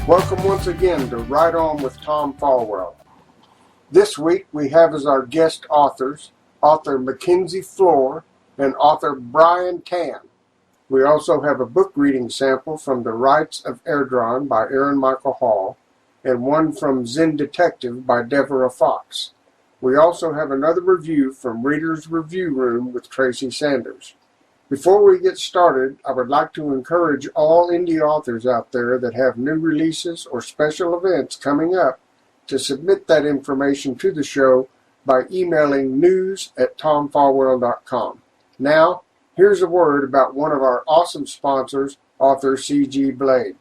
Welcome once again to Right On with Tom Fallwell. This week we have as our guest authors, author MacKenzie Flohr and author Brian Tan. We also have a book reading sample from The Rites of Erdron by Aaron Michael Hall and one from Zen Detective by Deborah Fox. We also have another review from Reader's Review Room with Tracy Sanders. Before we get started, I would like to encourage all indie authors out there that have new releases or special events coming up to submit that information to the show by emailing news@tomfallwell.com. Now, here's a word about one of our awesome sponsors, author C.G. Blade.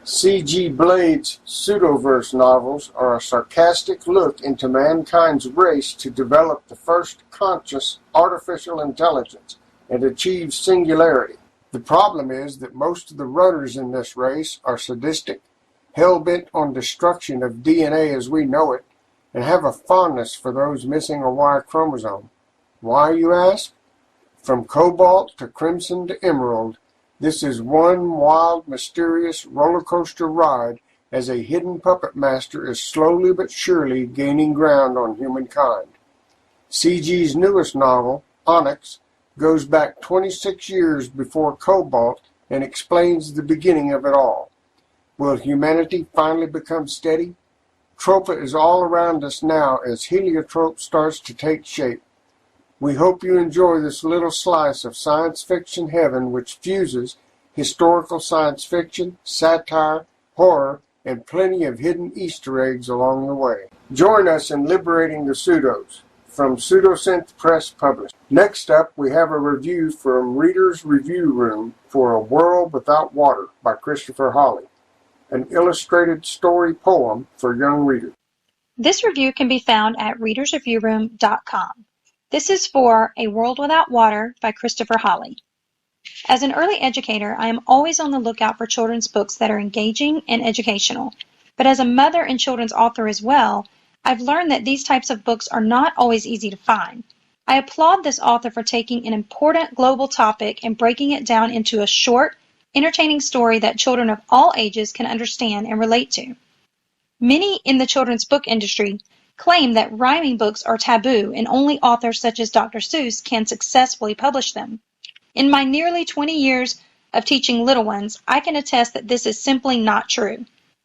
C.G. Blade's pseudoverse novels are a sarcastic look into mankind's race to develop the first conscious artificial intelligence and achieve singularity. The problem is that most of the runners in this race are sadistic, hell-bent on destruction of DNA as we know it, and have a fondness for those missing a Y chromosome. Why, you ask? From cobalt to crimson to emerald, this is one wild, mysterious roller coaster ride as a hidden puppet master is slowly but surely gaining ground on humankind. C.G.'s newest novel, Onyx, goes back 26 years before Cobalt and explains the beginning of it all. Will humanity finally become steady? Tropa is all around us now as heliotrope starts to take shape. We hope you enjoy this little slice of science fiction heaven which fuses historical science fiction, satire, horror, and plenty of hidden Easter eggs along the way. Join us in liberating the pseudos, from Pseudosynth Press Publishing. Next up, we have a review from Reader's Review Room for A World Without Water by Christopher Hawley, an illustrated story poem for young readers. This review can be found at readersreviewroom.com. This is for A World Without Water by Christopher Hawley. As an early educator, I am always on the lookout for children's books that are engaging and educational. But as a mother and children's author as well, I've learned that these types of books are not always easy to find. I applaud this author for taking an important global topic and breaking it down into a short, entertaining story that children of all ages can understand and relate to. Many in the children's book industry claim that rhyming books are taboo and only authors such as Dr. Seuss can successfully publish them. In my nearly 20 years of teaching little ones, I can attest that this is simply not true.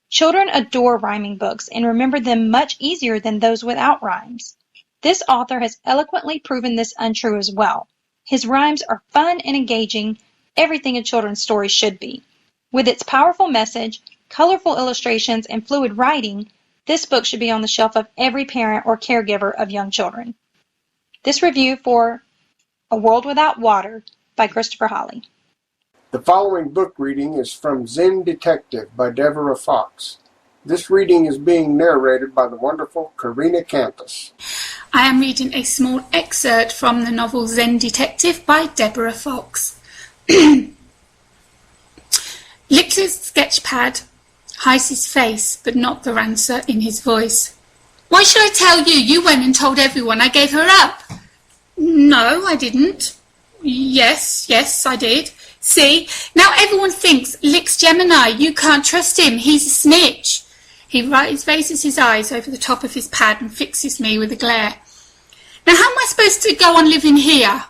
Children adore rhyming books and remember them much easier than those without rhymes. This author has eloquently proven this untrue as well. His rhymes are fun and engaging, everything a children's story should be. With its powerful message, colorful illustrations, and fluid writing, this book should be on the shelf of every parent or caregiver of young children. This review for A World Without Water by Christopher Hawley. The following book reading is from Zen Detective by Deborah Fox. This reading is being narrated by the wonderful Karina Campus. I am reading a small excerpt from the novel Zen Detective by Deborah Fox. Licks his sketch pad, hides his face, but not the answer in his voice. Why should I tell you? You went and told everyone I gave her up. No, I didn't. Yes, I did. See, now everyone thinks Lick's Gemini. You can't trust him. He's a snitch. He raises his eyes over the top of his pad and fixes me with a glare. Now how am I supposed to go on living here?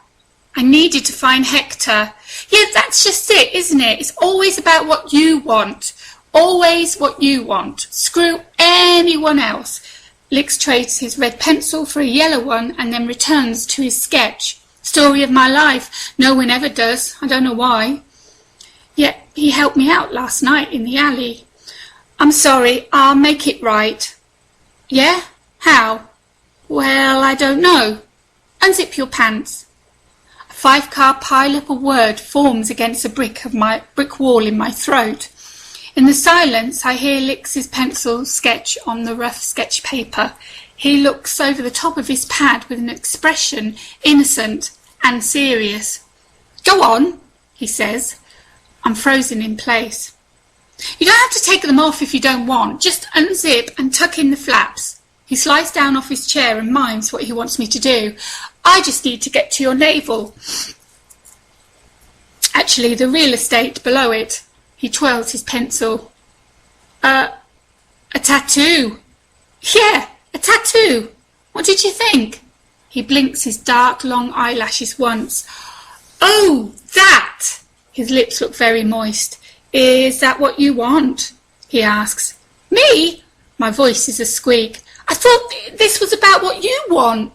I needed to find Hector. Yeah, that's just it, isn't it? It's always about what you want. Always what you want. Screw anyone else. Licks trades his red pencil for a yellow one and then returns to his sketch. Story of my life. No one ever does. I don't know why. Yet he helped me out last night in the alley. I'm sorry. I'll make it right. Yeah? How? Well, I don't know. Unzip your pants. A 5-car pile-up of word forms against a brick wall in my throat. In the silence, I hear Licks's pencil sketch on the rough sketch paper. He looks over the top of his pad with an expression innocent and serious. Go on, he says. I'm frozen in place. You don't have to take them off if you don't want. Just unzip and tuck in the flaps. He slides down off his chair and mimes what he wants me to do. I just need to get to your navel. Actually, the real estate below it. He twirls his pencil. A tattoo. Yeah, a tattoo. What did you think? He blinks his dark, long eyelashes once. Oh, that! His lips look very moist. Is that what you want? He asks. Me? My voice is a squeak. I thought this was about what you want.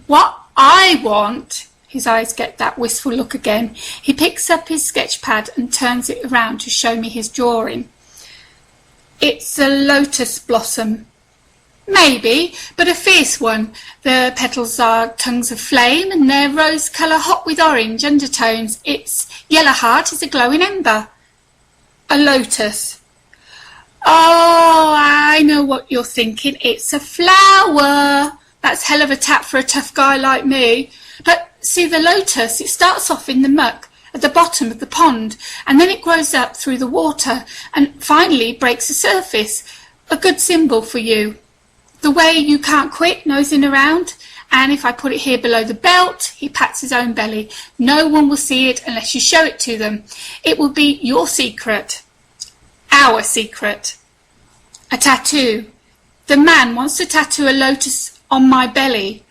What I want? His eyes get that wistful look again. He picks up his sketch pad and turns it around to show me his drawing. It's a lotus blossom. Maybe, but a fierce one. The petals are tongues of flame and they're rose colour hot with orange undertones. Its yellow heart is a glowing ember. A lotus. Oh, I know what you're thinking. It's a flower. That's hell of a tap for a tough guy like me. But see, the lotus, it starts off in the muck at the bottom of the pond, and then it grows up through the water and finally breaks the surface. A good symbol for you. The way you can't quit nosing around, and if I put it here below the belt, he pats his own belly. No one will see it unless you show it to them. It will be your secret. Our secret. A tattoo. The man wants to tattoo a lotus on my belly.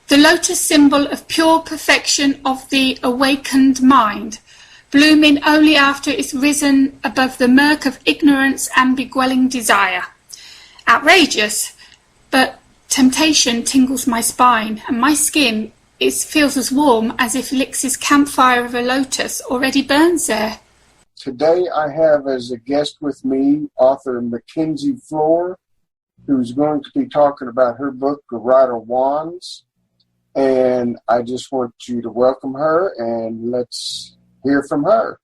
The lotus symbol of pure perfection of the awakened mind, blooming only after it's risen above the murk of ignorance and beguiling desire. Outrageous, but temptation tingles my spine, and my skin feels as warm as if Lix's campfire of a lotus already burns there. Today I have as a guest with me author MacKenzie Flohr, who's going to be talking about her book, The Rider Wands. And I just want you to welcome her, and let's hear from her.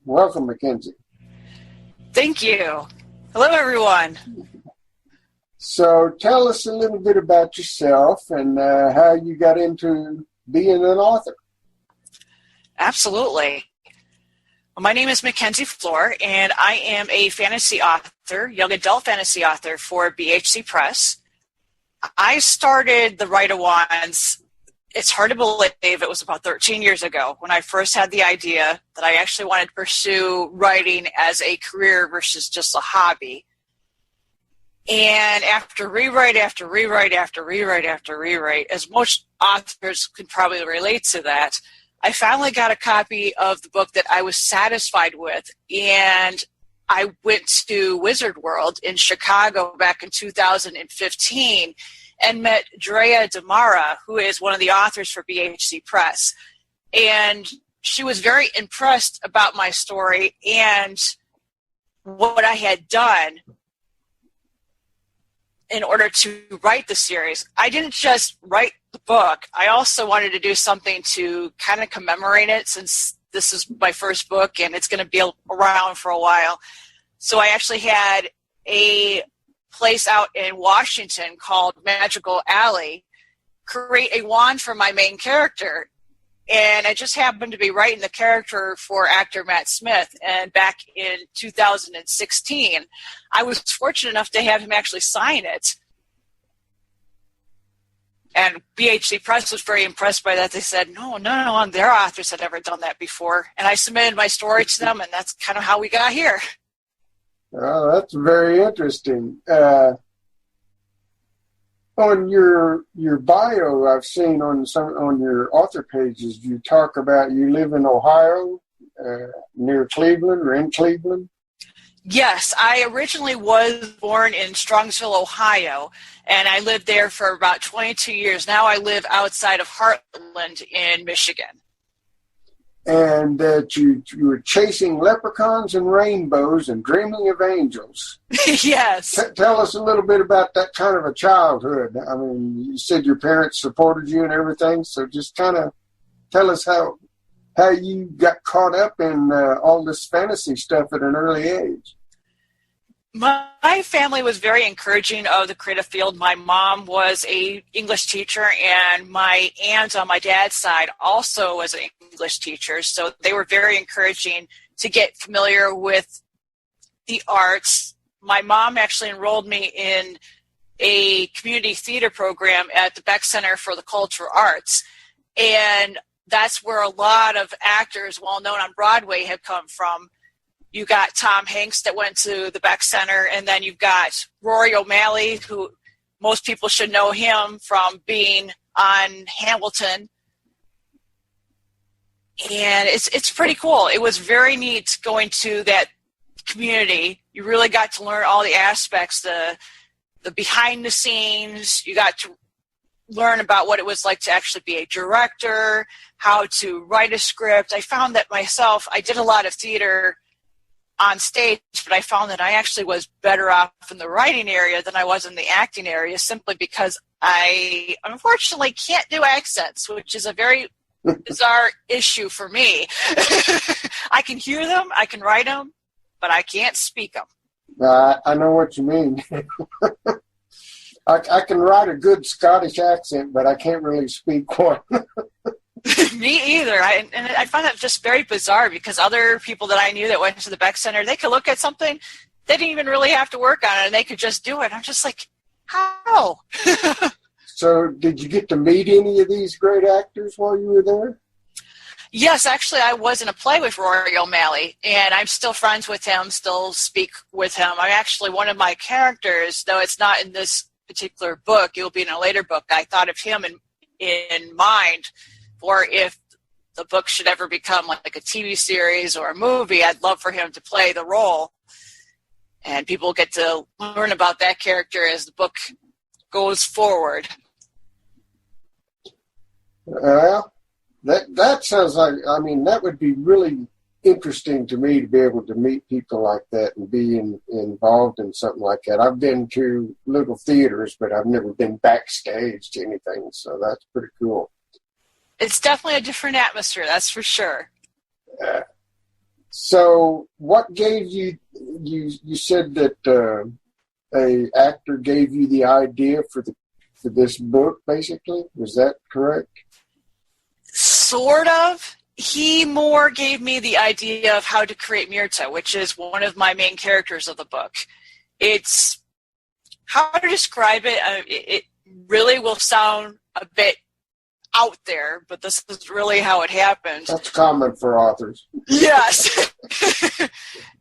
Welcome, MacKenzie. Thank you. Hello, everyone. So tell us a little bit about yourself and how you got into being an author. Absolutely. Well, my name is MacKenzie Flohr, and I am a fantasy author, young adult fantasy author for BHC Press. I started the Rider Wands, it's hard to believe, it was about 13 years ago when I first had the idea that I actually wanted to pursue writing as a career versus just a hobby. And after rewrite after rewrite after rewrite after rewrite, as most authors can probably relate to that, I finally got a copy of the book that I was satisfied with, and I went to Wizard World in Chicago back in 2015 and met Drea Damara, who is one of the authors for BHC Press. And she was very impressed about my story and what I had done in order to write the series. I didn't just write the book. I also wanted to do something to kind of commemorate it, since this is my first book and it's going to be around for a while. So I actually had a place out in Washington called Magical Alley create a wand for my main character. And I just happened to be writing the character for actor Matt Smith. And back in 2016, I was fortunate enough to have him actually sign it. And BHC Press was very impressed by that. They said, no, their authors had ever done that before. And I submitted my story to them, and that's kind of how we got here. Oh, that's very interesting. On your bio, I've seen on your author pages, you talk about you live in Ohio, near Cleveland or in Cleveland. Yes, I originally was born in Strongsville, Ohio, and I lived there for about 22 years. Now I live outside of Heartland in Michigan. And that you were chasing leprechauns and rainbows and dreaming of angels. Yes. Tell us a little bit about that kind of a childhood. I mean, you said your parents supported you and everything, so just kind of tell us how you got caught up in all this fantasy stuff at an early age. My family was very encouraging of the creative field. My mom was an English teacher, and my aunt on my dad's side also was an English teacher. So they were very encouraging to get familiar with the arts. My mom actually enrolled me in a community theater program at the Beck Center for the Cultural Arts. And that's where a lot of actors well known on Broadway have come from. You got Tom Hanks that went to the Beck Center, and then you've got Rory O'Malley, who most people should know him from being on Hamilton. And it's pretty cool. It was very neat going to that community. You really got to learn all the aspects, the behind the scenes. You got to learn about what it was like to actually be a director, how to write a script. I found that myself, I did a lot of theater on stage, but I found that I actually was better off in the writing area than I was in the acting area, simply because I unfortunately can't do accents, which is a very bizarre issue for me. I can hear them, I can write them, but I can't speak them. I know what you mean. I can write a good Scottish accent, but I can't really speak one. Me either. I find that just very bizarre, because other people that I knew that went to the Beck Center, they could look at something, they didn't even really have to work on it, and they could just do it. I'm just like, how? So did you get to meet any of these great actors while you were there? Yes, actually, I was in a play with Rory O'Malley, and I'm still friends with him, still speak with him. I'm actually one of my characters, though it's not in this particular book. It will be in a later book. I thought of him in mind for if the book should ever become like a TV series or a movie. I'd love for him to play the role, and people get to learn about that character as the book goes forward. Well, that sounds like, I mean, that would be really interesting to me to be able to meet people like that and be involved in something like that. I've been to little theaters, but I've never been backstage to anything, so that's pretty cool. It's definitely a different atmosphere, that's for sure. So what gave you said that a actor gave you the idea for this book, basically? Was that correct? Sort of. He more gave me the idea of how to create Myrta, which is one of my main characters of the book. It's how to describe it. It really will sound a bit out there, but this is really how it happened. That's common for authors. Yes.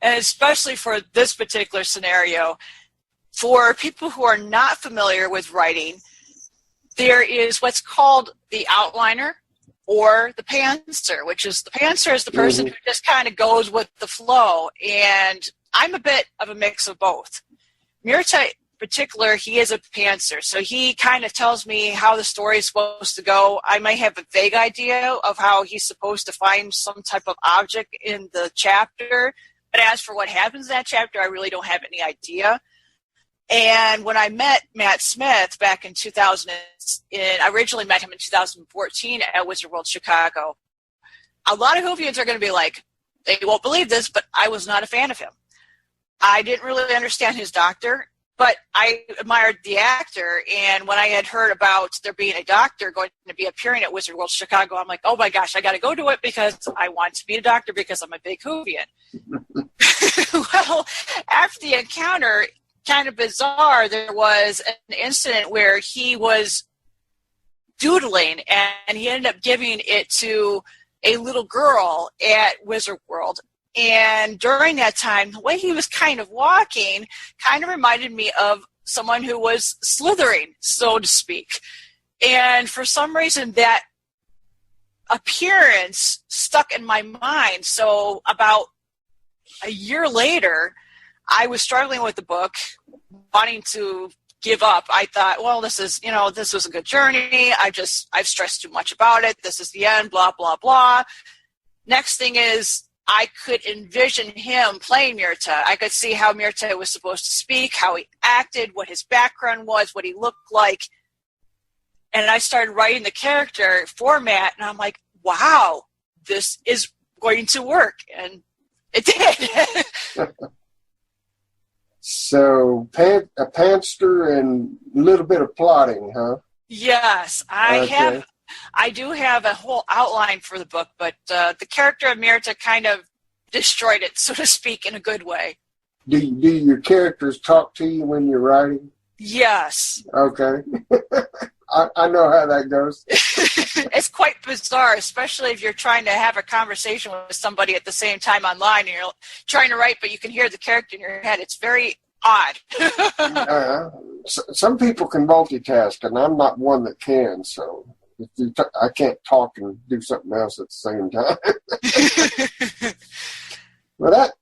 And especially for this particular scenario, for people who are not familiar with writing, there is what's called the outliner, or the pantser, which is the pantser is the person who just kind of goes with the flow. And I'm a bit of a mix of both. Myrta in particular, he is a pantser. So he kind of tells me how the story is supposed to go. I might have a vague idea of how he's supposed to find some type of object in the chapter. But as for what happens in that chapter, I really don't have any idea. And when I met Matt Smith back in 2000, I originally met him in 2014 at Wizard World Chicago. A lot of Whovians are going to be like, they won't believe this, but I was not a fan of him. I didn't really understand his doctor, but I admired the actor. And when I had heard about there being a doctor going to be appearing at Wizard World Chicago, I'm like, oh my gosh, I got to go to it because I want to be a doctor because I'm a big Whovian. Well, after the encounter, kind of bizarre, there was an incident where he was doodling and he ended up giving it to a little girl at Wizard World. And during that time, the way he was kind of walking kind of reminded me of someone who was slithering, so to speak. And for some reason, that appearance stuck in my mind. So about a year later, I was struggling with the book, wanting to give up. I thought, well, this was a good journey. I've stressed too much about it. This is the end, blah, blah, blah. Next thing is, I could envision him playing Myrta. I could see how Myrta was supposed to speak, how he acted, what his background was, what he looked like. And I started writing the character format, and I'm like, wow, this is going to work. And it did. So a pantster and a little bit of plotting, huh? Yes, I do have a whole outline for the book, but the character of Myrta kind of destroyed it, so to speak, in a good way. Do your characters talk to you when you're writing? Yes. Okay. I know how that goes. It's quite bizarre, especially if you're trying to have a conversation with somebody at the same time online and you're trying to write, but you can hear the character in your head. It's very odd. Some people can multitask, and I'm not one that can, so I can't talk and do something else at the same time. Well,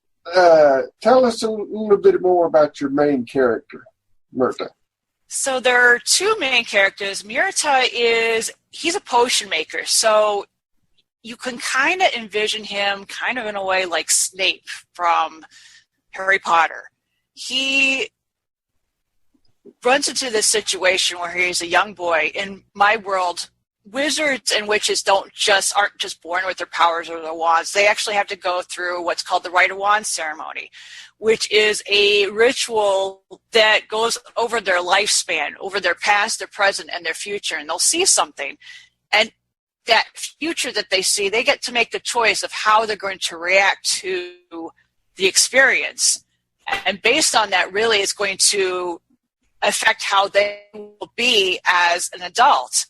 tell us a little bit more about your main character, Myrta. So there are two main characters. Myrta he's a potion maker, so you can kind of envision him kind of in a way like Snape from Harry Potter. He runs into this situation where he's a young boy. In my world, wizards and witches aren't just born with their powers or their wands. They actually have to go through what's called the Rite of Wands ceremony, which is a ritual that goes over their lifespan, over their past, their present, and their future, and they'll see something. And that future that they see, they get to make the choice of how they're going to react to the experience. And based on that, really, it's going to affect how they will be as an adult.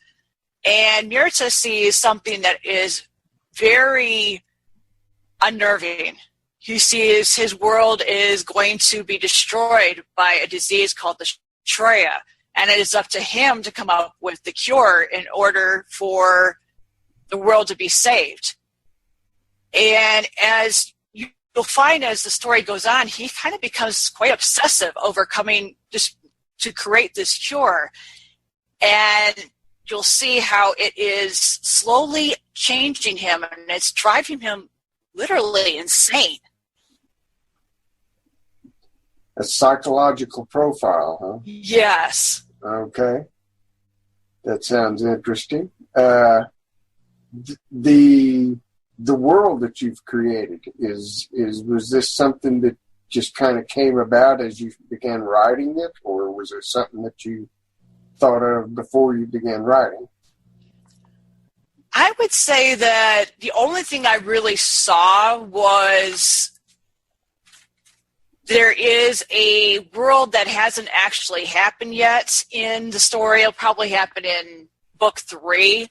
And Myrta sees something that is very unnerving. He sees his world is going to be destroyed by a disease called the Troya, and it is up to him to come up with the cure in order for the world to be saved. And as you'll find as the story goes on, he kind of becomes quite obsessive over coming just to create this cure. And you'll see how it is slowly changing him, and it's driving him literally insane. A psychological profile, huh? Yes. Okay. That sounds interesting. The world that you've created was this something that just kind of came about as you began writing it, or was it something that you thought of before you began writing? I would say that the only thing I really saw was there is a world that hasn't actually happened yet in the story. It'll probably happen in book 3.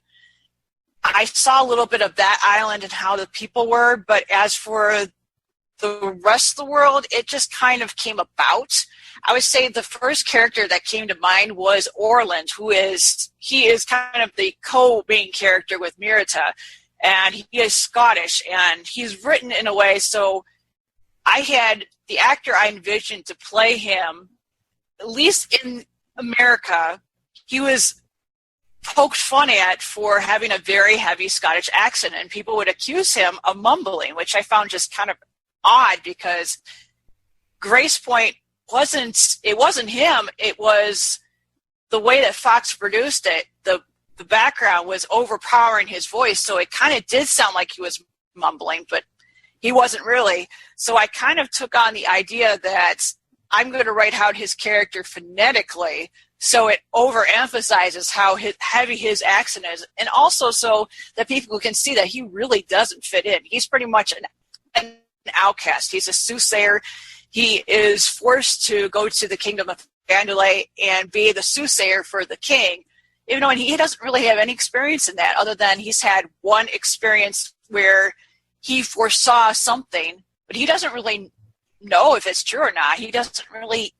I saw a little bit of that island and how the people were, but as for the rest of the world, it just kind of came about. I would say the first character that came to mind was Orland, he is kind of the co-main character with Myrta, and he is Scottish, and he's written in a way, so I had the actor I envisioned to play him, at least in America, he was poked fun at for having a very heavy Scottish accent, and people would accuse him of mumbling, which I found just kind of odd because Grace Point wasn't him. It was the way that Fox produced it. The background was overpowering his voice, so it kind of did sound like he was mumbling, but he wasn't really. So I kind of took on the idea that I'm going to write out his character phonetically so it overemphasizes how heavy his accent is, and also so that people can see that he really doesn't fit in. He's pretty much an outcast. He's a soothsayer. He is forced to go to the kingdom of Gandalf and be the soothsayer for the king, even though he doesn't really have any experience in that, other than he's had one experience where he foresaw something, but he doesn't really know if it's true or not. He doesn't really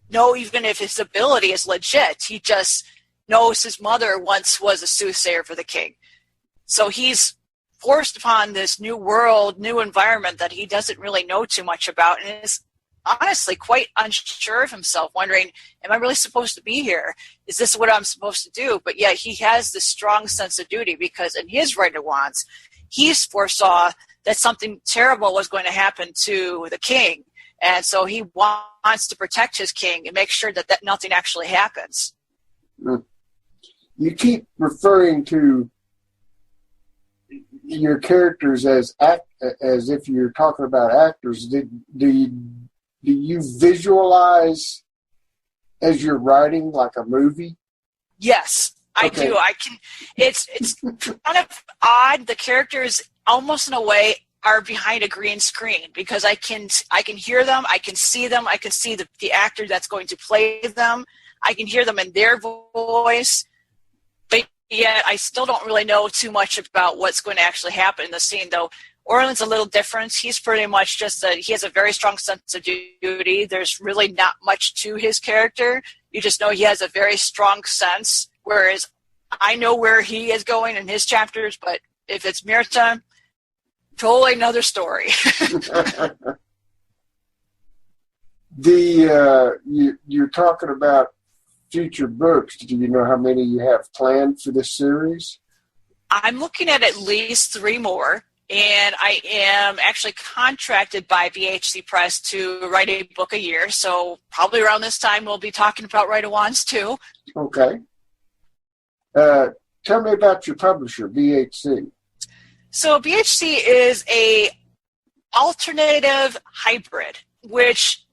know even if his ability is legit. He just knows his mother once was a soothsayer for the king. So he's forced upon this new world, new environment that he doesn't really know too much about, and is honestly quite unsure of himself, wondering, am I really supposed to be here? Is this what I'm supposed to do? But yet he has this strong sense of duty, because in his Rite of Wands, he foresaw that something terrible was going to happen to the king, and so he wants to protect his king and make sure that nothing actually happens. You keep referring to your characters as if you're talking about actors. Do you visualize as you're writing like a movie? Yes, I do. I can. It's kind of odd. The characters, almost in a way, are behind a green screen, because I can hear them, I can see them, I can see the actor that's going to play them, I can hear them in their voice, but yet I still don't really know too much about what's going to actually happen in the scene, though. Orland's a little different. He's pretty much he has a very strong sense of duty. There's really not much to his character. You just know he has a very strong sense, whereas I know where he is going in his chapters, but if it's Mirta, totally another story. You're talking about future books. Do you know how many you have planned for this series? I'm looking at least 3 more. And I am actually contracted by BHC Press to write a book a year. So probably around this time, we'll be talking about write-a-wands too. Okay. Tell me about your publisher, BHC. So BHC is a alternative hybrid, which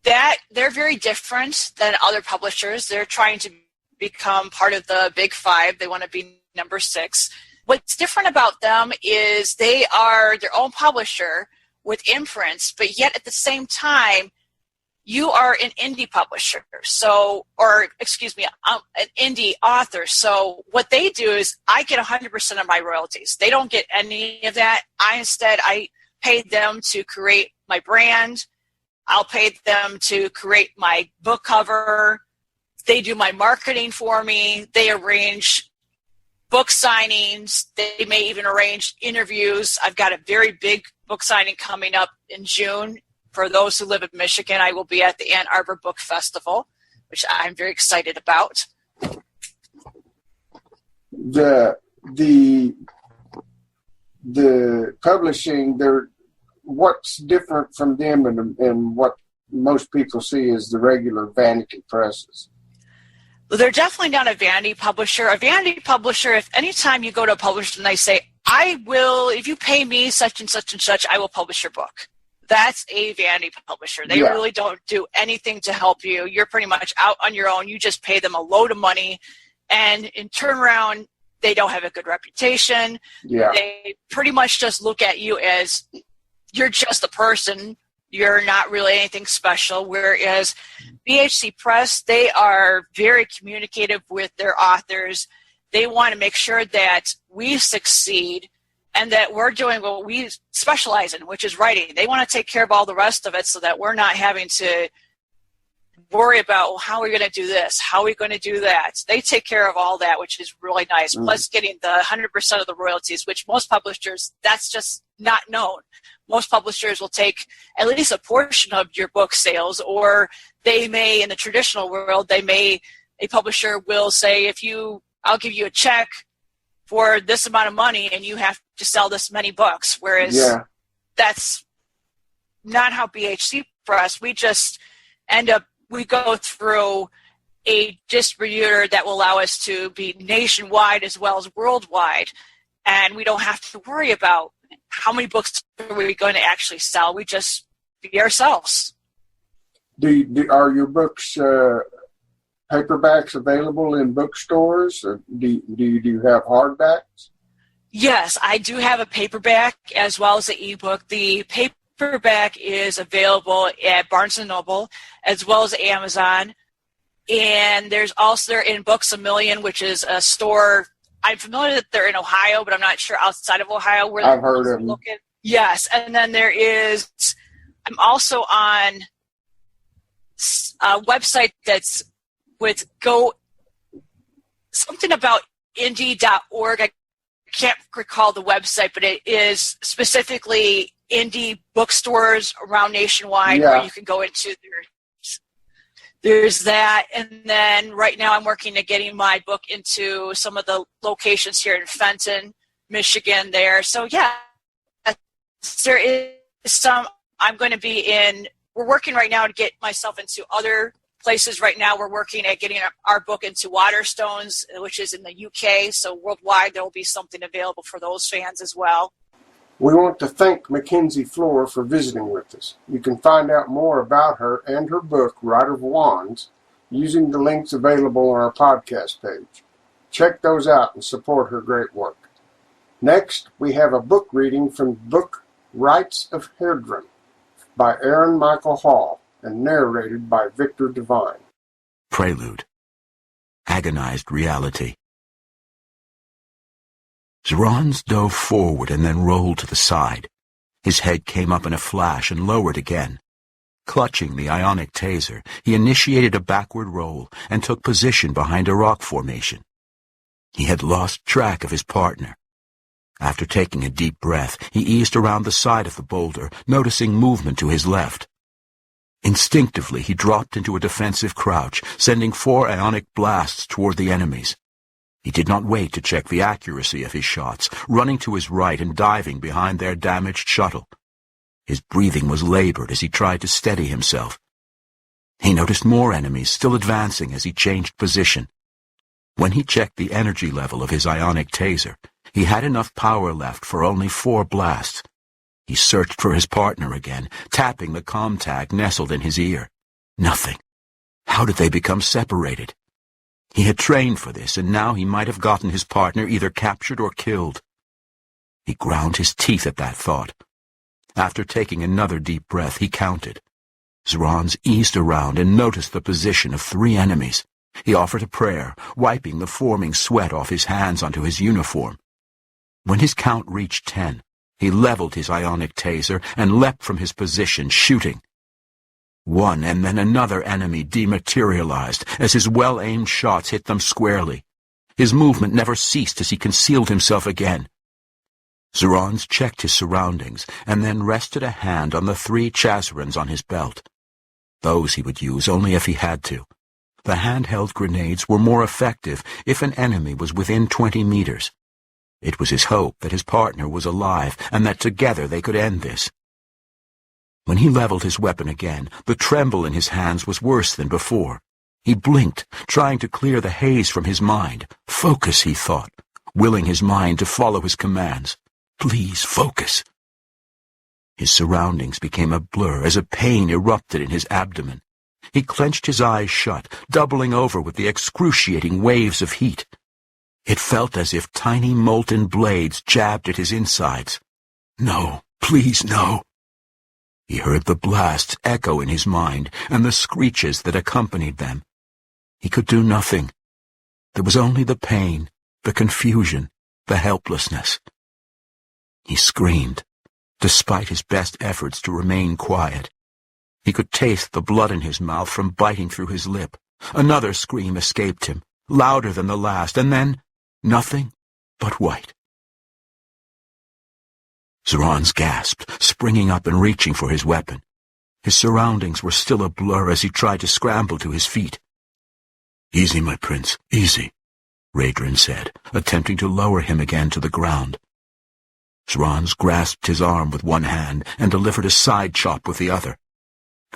they're very different than other publishers. They're trying to become part of the Big Five. They want to be number 6. What's different about them is they are their own publisher with imprints, but yet at the same time, you are an indie publisher, an indie author. So what they do is I get 100% of my royalties. They don't get any of that. I paid them to create my brand. I'll pay them to create my book cover. They do my marketing for me. They arrange book signings. They may even arrange interviews. I've got a very big book signing coming up in June. For those who live in Michigan, I will be at the Ann Arbor Book Festival, which I'm very excited about. The publishing, what's different from them and what most people see as the regular vanity presses? They're definitely not a vanity publisher. A vanity publisher, if anytime you go to a publisher and they say, if you pay me such and such and such, I will publish your book. That's a vanity publisher. They really don't do anything to help you. You're pretty much out on your own. You just pay them a load of money. And in turnaround, they don't have a good reputation. Yeah. They pretty much just look at you as you're just a person. You're not really anything special, whereas BHC Press, they are very communicative with their authors. They want to make sure that we succeed and that we're doing what we specialize in, which is writing. They want to take care of all the rest of it so that we're not having to worry about, well, how are we going to do this? How are we going to do that? They take care of all that, which is really nice, plus getting the 100% of the royalties, which most publishers, that's just not known. Most publishers will take at least a portion of your book sales, or they may, in the traditional world, a publisher will say, I'll give you a check for this amount of money and you have to sell this many books. Whereas that's not how BHC Press, we just we go through a distributor that will allow us to be nationwide as well as worldwide. And we don't have to worry about how many books are we going to actually sell. We just be ourselves. Are your books paperbacks available in bookstores? Or do you have hardbacks? Yes, I do have a paperback as well as an ebook. The paperback is available at Barnes & Noble as well as Amazon. And they're in Books A Million, which is a store. I'm familiar that they're in Ohio, but I'm not sure outside of Ohio where I've heard of them. Yes, and then I'm also on a website that's with something about indie.org. I can't recall the website, but it is specifically indie bookstores around nationwide where you can go into there's that. And then right now I'm working at getting my book into some of the locations here in Fenton, Michigan there. So there is some I'm going to be in. We're working right now to get myself into other places. Right now we're working at getting our book into Waterstones, which is in the UK. So worldwide there will be something available for those fans as well. We want to thank MacKenzie Flohr for visiting with us. You can find out more about her and her book, Writer of Wands, using the links available on our podcast page. Check those out and support her great work. Next, we have a book reading from the book Rites of Hedron by Aaron Michael Hall and narrated by Victor Devine. Prelude. Agonized reality. Zrans dove forward and then rolled to the side. His head came up in a flash and lowered again. Clutching the ionic taser, he initiated a backward roll and took position behind a rock formation. He had lost track of his partner. After taking a deep breath, he eased around the side of the boulder, noticing movement to his left. Instinctively, he dropped into a defensive crouch, sending 4 ionic blasts toward the enemies. He did not wait to check the accuracy of his shots, running to his right and diving behind their damaged shuttle. His breathing was labored as he tried to steady himself. He noticed more enemies still advancing as he changed position. When he checked the energy level of his ionic taser, he had enough power left for only 4 blasts. He searched for his partner again, tapping the comm tag nestled in his ear. Nothing. How did they become separated? He had trained for this, and now he might have gotten his partner either captured or killed. He ground his teeth at that thought. After taking another deep breath, he counted. Zrans eased around and noticed the position of 3 enemies. He offered a prayer, wiping the forming sweat off his hands onto his uniform. When his count reached 10, he leveled his ionic taser and leapt from his position, shooting. One and then another enemy dematerialized as his well-aimed shots hit them squarely. His movement never ceased as he concealed himself again. Zrans checked his surroundings and then rested a hand on the 3 chazarans on his belt. Those he would use only if he had to. The handheld grenades were more effective if an enemy was within 20 meters. It was his hope that his partner was alive and that together they could end this. When he leveled his weapon again, the tremble in his hands was worse than before. He blinked, trying to clear the haze from his mind. Focus, he thought, willing his mind to follow his commands. Please, focus. His surroundings became a blur as a pain erupted in his abdomen. He clenched his eyes shut, doubling over with the excruciating waves of heat. It felt as if tiny molten blades jabbed at his insides. No, please, no. He heard the blasts echo in his mind and the screeches that accompanied them. He could do nothing. There was only the pain, the confusion, the helplessness. He screamed, despite his best efforts to remain quiet. He could taste the blood in his mouth from biting through his lip. Another scream escaped him, louder than the last, and then nothing but white. Zrans gasped, springing up and reaching for his weapon. His surroundings were still a blur as he tried to scramble to his feet. "Easy, my prince, easy," Radrin said, attempting to lower him again to the ground. Zrans grasped his arm with one hand and delivered a side chop with the other.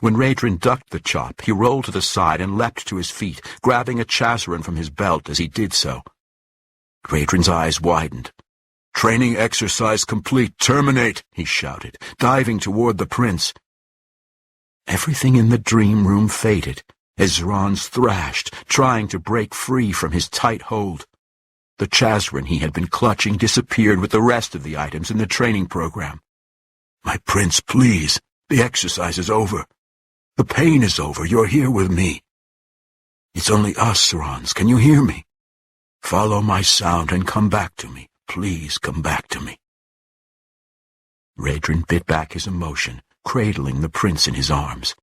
When Radrin ducked the chop, he rolled to the side and leapt to his feet, grabbing a chazaran from his belt as he did so. Radrin's eyes widened. "Training exercise complete. Terminate," he shouted, diving toward the prince. Everything in the dream room faded as Zrans thrashed, trying to break free from his tight hold. The chazaran he had been clutching disappeared with the rest of the items in the training program. "My prince, please. The exercise is over. The pain is over. You're here with me. It's only us, Zrans. Can you hear me? Follow my sound and come back to me. Please come back to me." Radrin bit back his emotion, cradling the prince in his arms.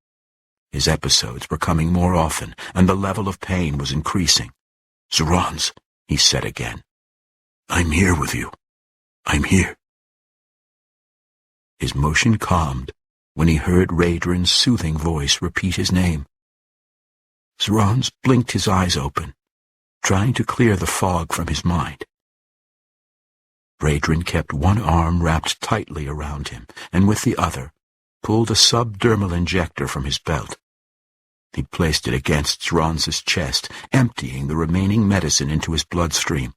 His episodes were coming more often, and the level of pain was increasing. "Zrans," he said again, "I'm here with you. I'm here." His motion calmed when he heard Radrin's soothing voice repeat his name. Zrans blinked his eyes open, trying to clear the fog from his mind. Radrin kept one arm wrapped tightly around him, and with the other pulled a subdermal injector from his belt. He placed it against Zrans's chest, emptying the remaining medicine into his bloodstream.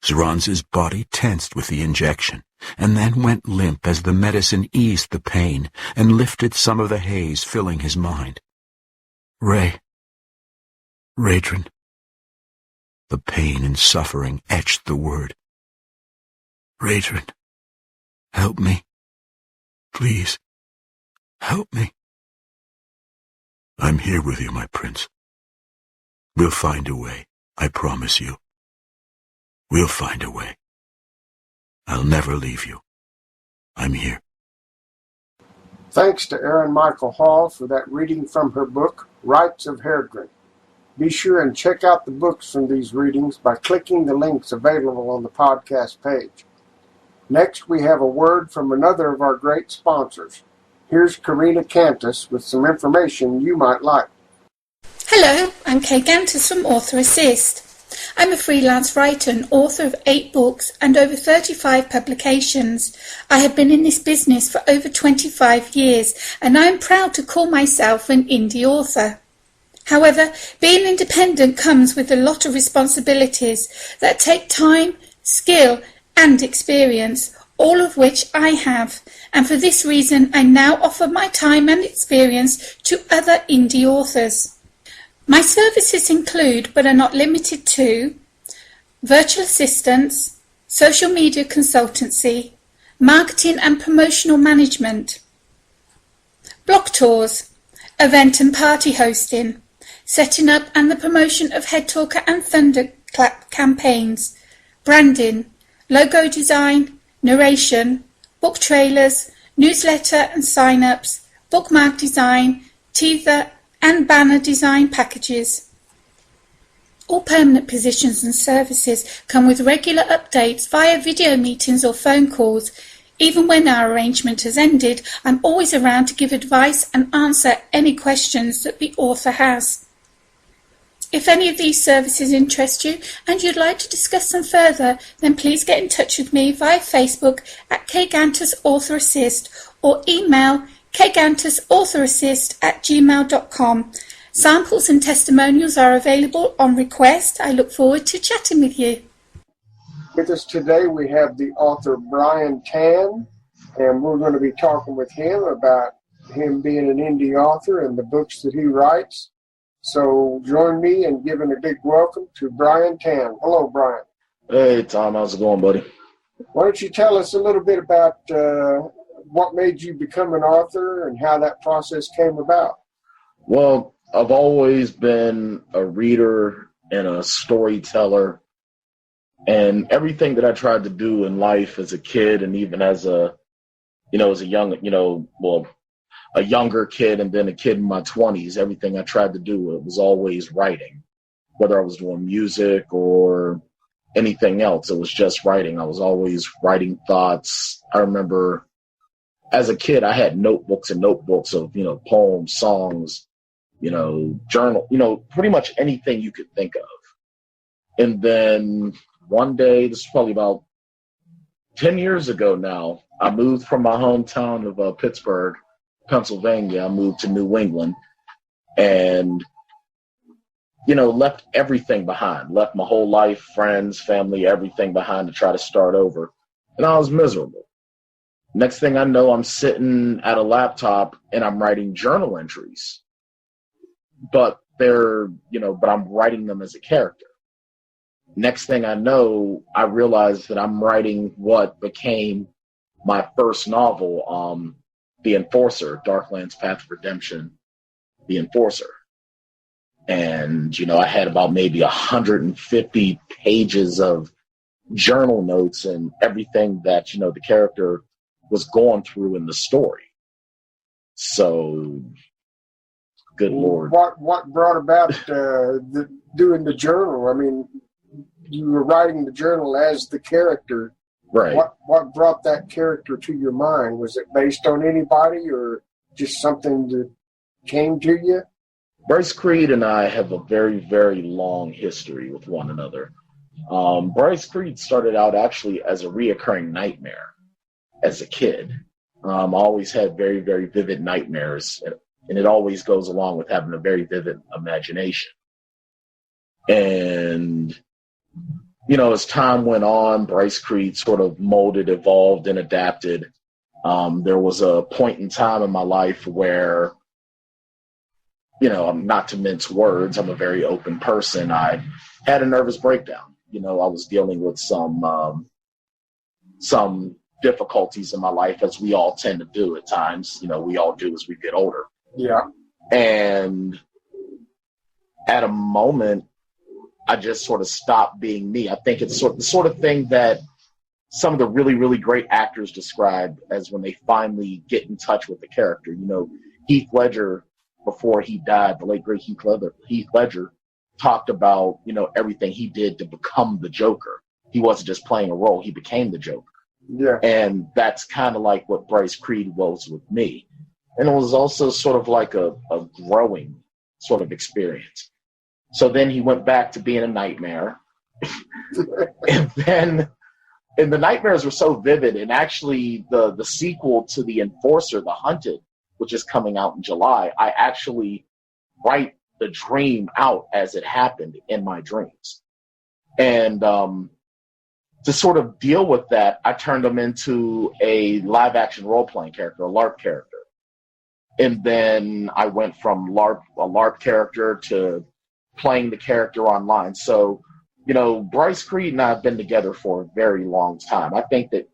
Zrans's body tensed with the injection, and then went limp as the medicine eased the pain and lifted some of the haze filling his mind. Radrin. The pain and suffering etched the word. "Radrin, help me. Please, help me." "I'm here with you, my prince. We'll find a way, I promise you. We'll find a way." I'll never leave you. I'm here. Thanks to Erin Michael Hall for that reading from her book, Rights of Hergrin. Be sure and check out the books from these readings by clicking the links available on the podcast page. Next, we have a word from another of our great sponsors. Here's Karina Cantus with some information you might like. Hello, I'm Kay Gantus from Author Assist. I'm a freelance writer and author of 8 books and over 35 publications. I have been in this business for over 25 years and I am proud to call myself an indie author. However, being independent comes with a lot of responsibilities that take time, skill and experience, all of which I have, and for this reason I now offer my time and experience to other indie authors. My services include, but are not limited to, virtual assistance, social media consultancy, marketing and promotional management, blog tours, event and party hosting, setting up and the promotion of Head Talker and Thunderclap campaigns, branding, logo design, narration, book trailers, newsletter and sign-ups, bookmark design, teaser and banner design packages. All permanent positions and services come with regular updates via video meetings or phone calls. Even when our arrangement has ended, I'm always around to give advice and answer any questions that the author has. If any of these services interest you and you'd like to discuss them further, then please get in touch with me via Facebook at kgantus Author Assist or email kgantusauthораssist@gmail.com. Samples and testimonials are available on request. I look forward to chatting with you. With us today we have the author Brian Tan, and we're going to be talking with him about him being an indie author and the books that he writes. So join me in giving a big welcome to Brian Tan. Hello, Brian. Hey, Tom. How's it going, buddy? Why don't you tell us a little bit about what made you become an author and how that process came about? Well, I've always been a reader and a storyteller, and everything that I tried to do in life as a kid and even as a younger kid and then a kid in my 20s, everything I tried to do, it was always writing. Whether I was doing music or anything else, it was just writing. I was always writing thoughts. I remember as a kid, I had notebooks and notebooks of, poems, songs, journal, pretty much anything you could think of. And then one day, this is probably about 10 years ago now, I moved from my hometown of Pittsburgh, Pennsylvania. I moved to New England and, left everything behind, left my whole life, friends, family, everything behind to try to start over. And I was miserable. Next thing I know, I'm sitting at a laptop and I'm writing journal entries, but I'm writing them as a character. Next thing I know, I realized that I'm writing what became my first novel, The Enforcer, Darkland's Path of Redemption, The Enforcer. And, I had about maybe 150 pages of journal notes and everything that, the character was going through in the story. So, good Lord. What brought about doing the journal? I mean, you were writing the journal as the character. Right. What brought that character to your mind? Was it based on anybody or just something that came to you? Bryce Creed and I have a very, very long history with one another. Bryce Creed started out actually as a reoccurring nightmare as a kid. I always had very, very vivid nightmares, and it always goes along with having a very vivid imagination. And, as time went on, Bryce Creed sort of molded, evolved, and adapted. There was a point in time in my life where, not to mince words, I'm a very open person. I had a nervous breakdown. I was dealing with some difficulties in my life, as we all tend to do at times. We all do as we get older. Yeah. And at a moment, I just sort of stopped being me. I think it's the sort of thing that some of the really, really great actors described as when they finally get in touch with the character. You know, Heath Ledger, before he died, the late great Heath Ledger talked about, you know, everything he did to become the Joker. He wasn't just playing a role, he became the Joker. Yeah. And that's kind of like what Bryce Creed was with me. And it was also sort of like a growing sort of experience. So then he went back to being a nightmare. And the nightmares were so vivid. And actually the sequel to The Enforcer, The Hunted, which is coming out in July, I actually write the dream out as it happened in my dreams. And to sort of deal with that, I turned him into a live action role playing character, a LARP character. And then I went from a LARP character to playing the character online. So, you know, Bryce Creed and I have been together for a very long time. I think that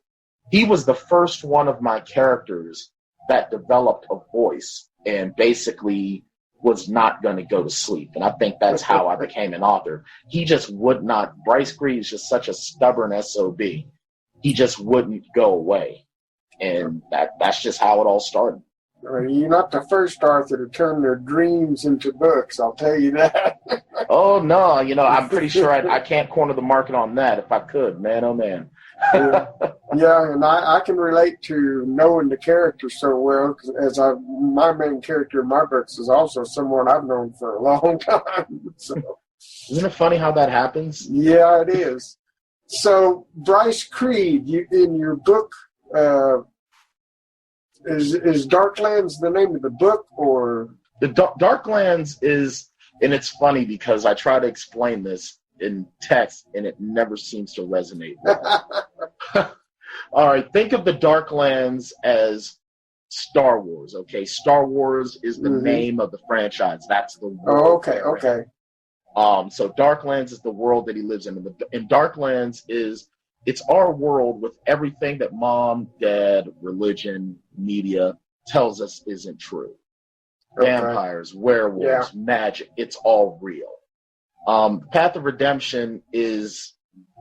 he was the first one of my characters that developed a voice and basically was not going to go to sleep. And I think that's how I became an author. He just would not. Bryce Creed is just such a stubborn SOB. He just wouldn't go away. And that's just how it all started. You're not the first author to turn their dreams into books, I'll tell you that. Oh, no. You know, I'm pretty sure I can't corner the market on that if I could, man. Oh, man. Yeah, and I can relate to knowing the character so well, because my main character in my books is also someone I've known for a long time. So. Isn't it funny how that happens? Yeah, it is. So, Bryce Creed, in your book, is Darklands the name of the book, or? The Darklands is, and it's funny because I try to explain this in text and it never seems to resonate. All right, think of the Darklands as Star Wars, okay? Star Wars is the name of the franchise. That's the world. Oh, okay. So Darklands is the world that he lives in. And Darklands it's our world with everything that mom, dad, religion, media tells us isn't true. Okay. Vampires, werewolves, magic, it's all real. Path of Redemption is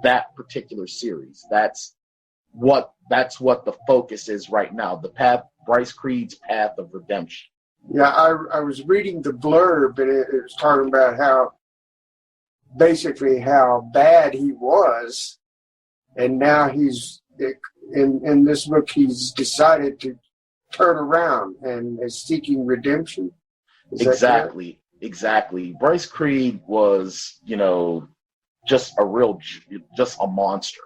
that particular series. That's what the focus is right now. Bryce Creed's Path of Redemption. Yeah, I was reading the blurb, and it was talking about how bad he was, and now he's in this book he's decided to turn around and is seeking redemption. Exactly. Bryce Creed was, you know, just a monster.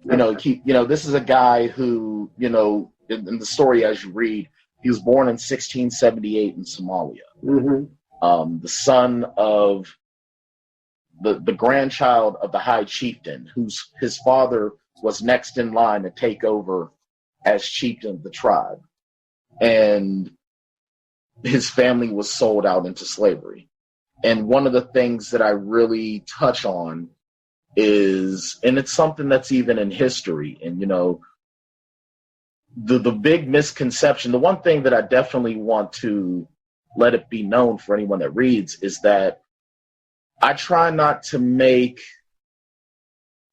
You know, this is a guy who, you know, in the story as you read, he was born in 1678 in Somalia. Mm-hmm. The son of the grandchild of the high chieftain, his father was next in line to take over as chieftain of the tribe. And his family was sold out into slavery. And one of the things that I really touch on is, and it's something that's even in history, and, you know, the big misconception, the one thing that I definitely want to let it be known for anyone that reads is that I try not to make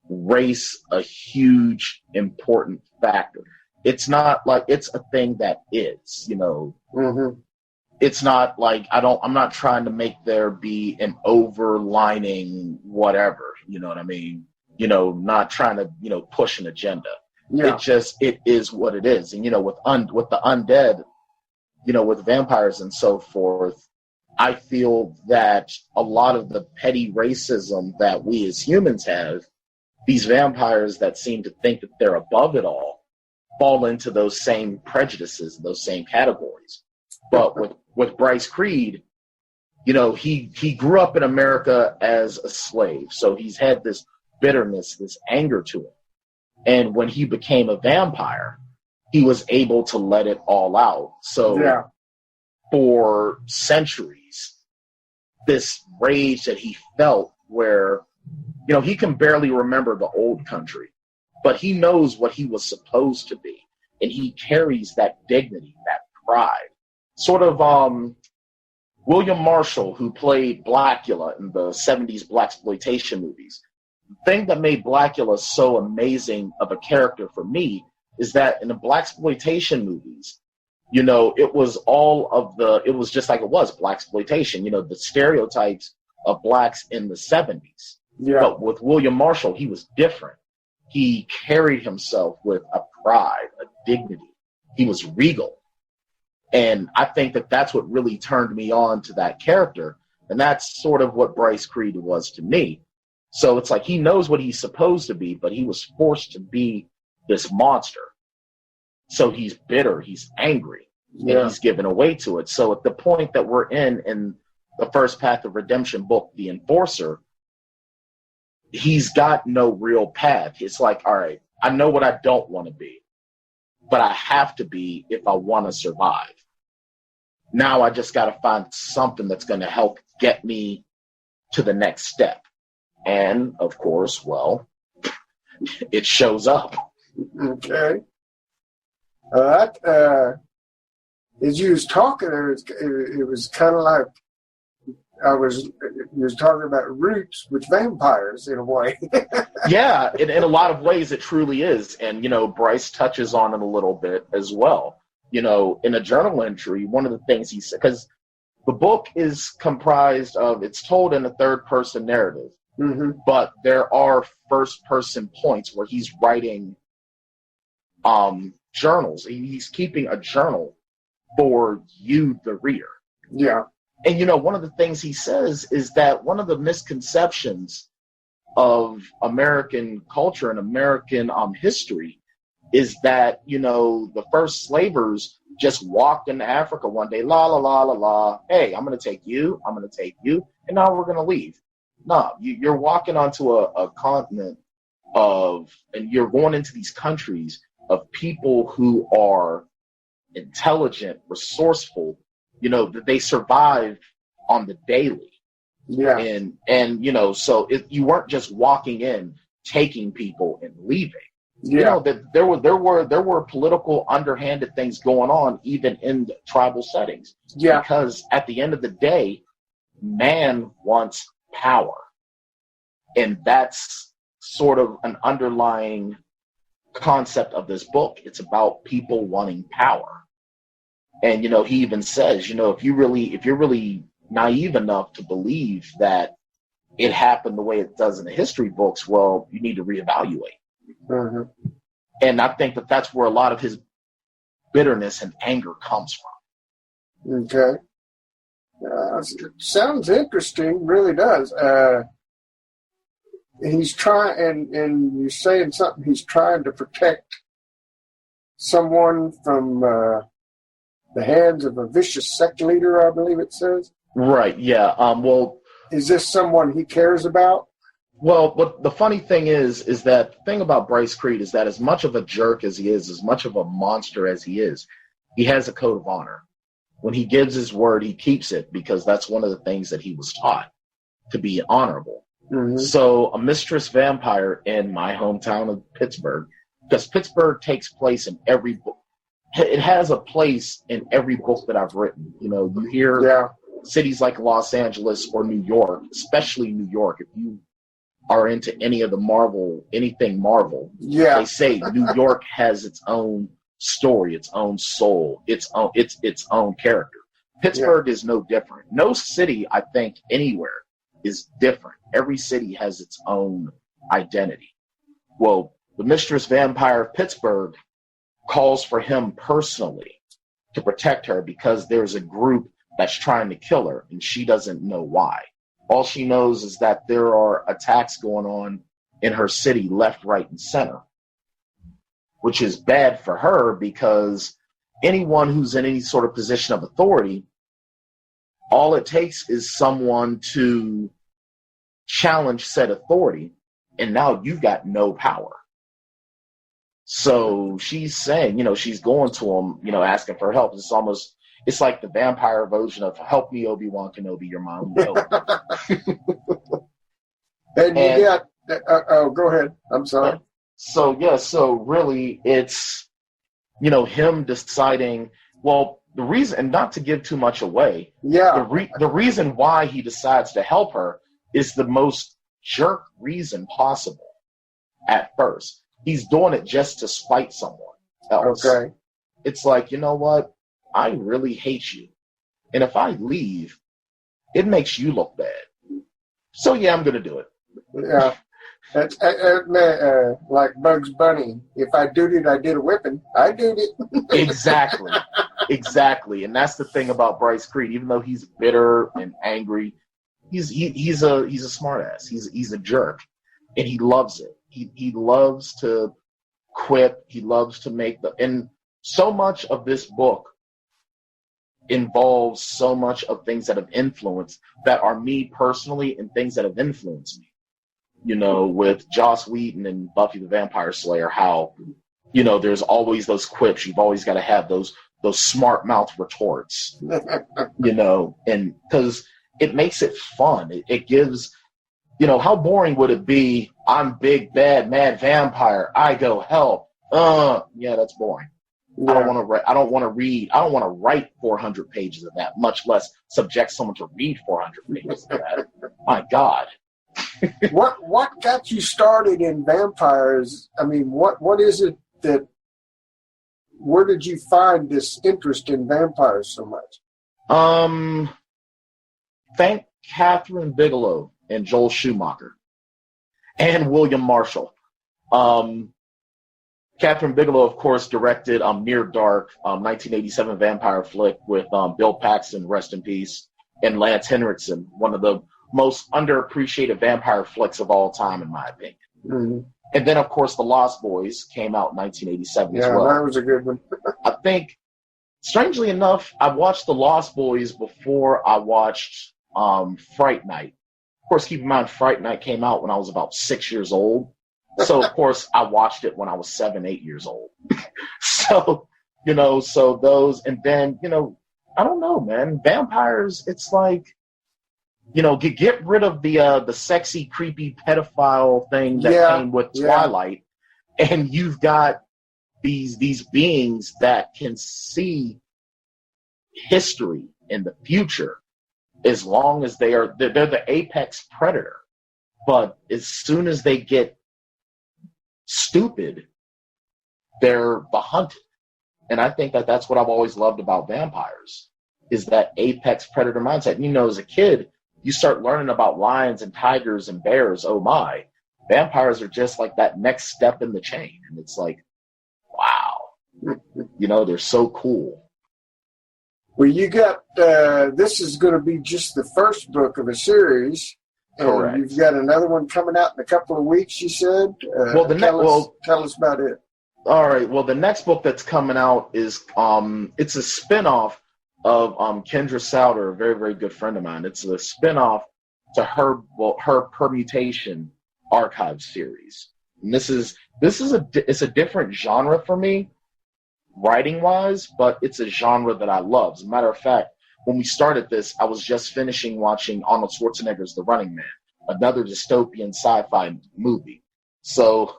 race a huge, important factor. It's not like it's a thing that is, you know. Mm-hmm. It's not like I'm not trying to make there be an overlining whatever, you know what I mean? You know, not trying to, you know, push an agenda. Yeah. It is what it is. And, you know, with the undead, you know, with vampires and so forth, I feel that a lot of the petty racism that we as humans have, these vampires that seem to think that they're above it all, fall into those same prejudices, those same categories. But with Bryce Creed, you know, he grew up in America as a slave. So he's had this bitterness, this anger to him. And when he became a vampire, he was able to let it all out. So for centuries, this rage that he felt where, you know, he can barely remember the old country, but he knows what he was supposed to be. And he carries that dignity, that pride. Sort of William Marshall, who played Blackula in the 70s blaxploitation movies. thing that made Blackula so amazing of a character for me is that in the blaxploitation movies, you know, it was just like it was blaxploitation, you know, the stereotypes of blacks in the 70s. Yeah. But with William Marshall, he was different. He carried himself with a pride, a dignity. He was regal. And I think that that's what really turned me on to that character. And that's sort of what Bryce Creed was to me. So it's like he knows what he's supposed to be, but he was forced to be this monster. So he's bitter, he's angry, and he's given away to it. So at the point that we're in the first Path of Redemption book, The Enforcer, he's got no real path. It's like, all right, I know what I don't want to be, but I have to be if I want to survive. Now I just got to find something that's going to help get me to the next step. And, of course, well, it shows up. Okay. As you was talking, it was kind of like you was talking about roots with vampires in a way. Yeah, in a lot of ways it truly is. And, you know, Bryce touches on it a little bit as well. You know, in a journal entry, one of the things he said, because the book is comprised of, it's told in a third-person narrative, but there are first-person points where he's writing journals. He's keeping a journal for you, the reader. Yeah. And, you know, one of the things he says is that one of the misconceptions of American culture and American history is that, you know, the first slavers just walked into Africa one day, la, la, la, la, la. Hey, I'm going to take you, I'm going to take you, and now we're going to leave. No, you're walking onto a continent and you're going into these countries of people who are intelligent, resourceful, you know, that they survive on the daily. Yeah. And you know, so you weren't just walking in, taking people and leaving. Yeah. You know, that there were political underhanded things going on even in the tribal settings. Yeah. Because at the end of the day, man wants power. And that's sort of an underlying concept of this book. It's about people wanting power. And, you know, he even says, you know, if you're really naive enough to believe that it happened the way it does in the history books, well, you need to reevaluate. And I think that that's where a lot of his bitterness and anger comes from. Okay. It sounds interesting, really does. He's trying, and you're saying something, he's trying to protect someone from the hands of a vicious sect leader, I believe it says. Right, yeah. Well, is this someone he cares about? Well, but the funny thing is that the thing about Bryce Creed is that as much of a jerk as he is, as much of a monster as he is, he has a code of honor. When he gives his word, he keeps it, because that's one of the things that he was taught, to be honorable. So a mistress vampire in my hometown of Pittsburgh, because Pittsburgh takes place in every book. It has a place in every book that I've written. You know, you hear cities like Los Angeles or New York, especially New York, if you are into any of the anything Marvel, they say New York has its own story, its own soul, its own character. Pittsburgh is no different. No city, I think, anywhere is different. Every city has its own identity. Well, the Mistress Vampire of Pittsburgh calls for him personally to protect her because there's a group that's trying to kill her, and she doesn't know why. All she knows is that there are attacks going on in her city, left, right, and center, which is bad for her because anyone who's in any sort of position of authority, all it takes is someone to challenge said authority, and now you've got no power. So she's saying, you know, she's going to him, you know, asking for help. It's like the vampire version of "Help me, Obi-Wan Kenobi, you're my only hope." And you got, go ahead. I'm sorry. So really it's, you know, him deciding, well, the reason, and not to give too much away, the reason why he decides to help her is the most jerk reason possible at first. He's doing it just to spite someone else. Okay. It's like, you know what? I really hate you. And if I leave, it makes you look bad. So, yeah, I'm going to do it. Yeah. That's like Bugs Bunny. If I did it, I did a whipping. I did it. Exactly. Exactly. And that's the thing about Bryce Creed. Even though he's bitter and angry, he's a smartass. He's a jerk. And he loves it. He loves to quip. He loves to and so much of this book involves so much of things that have influenced, that are me personally, and things that have influenced me. You know, with Joss Whedon and Buffy the Vampire Slayer, how, you know, there's always those quips. You've always got to have those smart mouth retorts, you know, and because it makes it fun. It gives, you know, how boring would it be? I'm big, bad, mad vampire. I go help. Yeah, that's boring. Yeah. I don't want to write 400 pages of that, much less subject someone to read 400 pages of that. My God. What got you started in vampires? I mean, what is it that, where did you find this interest in vampires so much? Thank Catherine Bigelow and Joel Schumacher and William Marshall. Catherine Bigelow, of course, directed Near Dark, 1987 vampire flick with Bill Paxton, rest in peace, and Lance Henriksen, one of the most underappreciated vampire flicks of all time, in my opinion. Mm-hmm. And then, of course, The Lost Boys came out in 1987 as well. Yeah, that was a good one. I think, strangely enough, I watched The Lost Boys before I watched Fright Night. Of course, keep in mind, Fright Night came out when I was about 6 years old. So, of course, I watched it when I was 7, 8 years old. So, you know, so those, and then, you know, I don't know, man. Vampires, it's like, you know, get rid of the sexy, creepy pedophile thing that came with Twilight, and you've got these beings that can see history in the future, as long as they're the apex predator. But as soon as they get stupid, they're the hunted. And I think that's what I've always loved about vampires, is that apex predator mindset. And, you know, as a kid, you start learning about lions and tigers and bears. Oh my, vampires are just like that next step in the chain. And it's like, wow, you know, they're so cool. Well, you got, this is going to be just the first book of a series. And correct. You've got another one coming out in a couple of weeks, you said? Tell us about it. All right. Well, the next book that's coming out is, it's a spinoff of Kendra Souter, a very, very good friend of mine. It's a spinoff to her Permutation archive series. And it's a different genre for me, writing wise, but it's a genre that I love. As a matter of fact, when we started this, I was just finishing watching Arnold Schwarzenegger's The Running Man, another dystopian sci-fi movie. So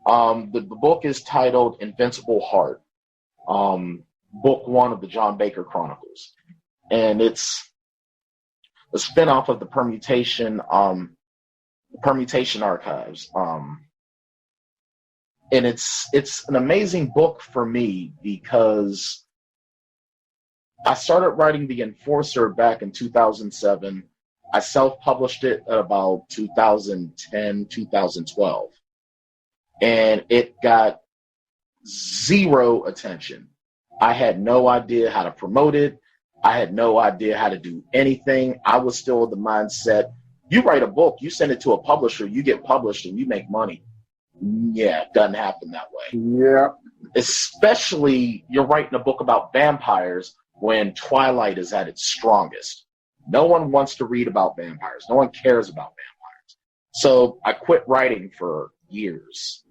the book is titled Invincible Heart, book 1 of the John Baker Chronicles. And it's a spinoff of the Permutation archives. And it's an amazing book for me because I started writing The Enforcer back in 2007. I self-published it at about 2010, 2012. And it got 0 attention. I had no idea how to promote it. I had no idea how to do anything. I was still in the mindset, you write a book, you send it to a publisher, you get published, and you make money. Yeah, it doesn't happen that way. Yeah. Especially, you're writing a book about vampires when Twilight is at its strongest. No one wants to read about vampires. No one cares about vampires. So I quit writing for years.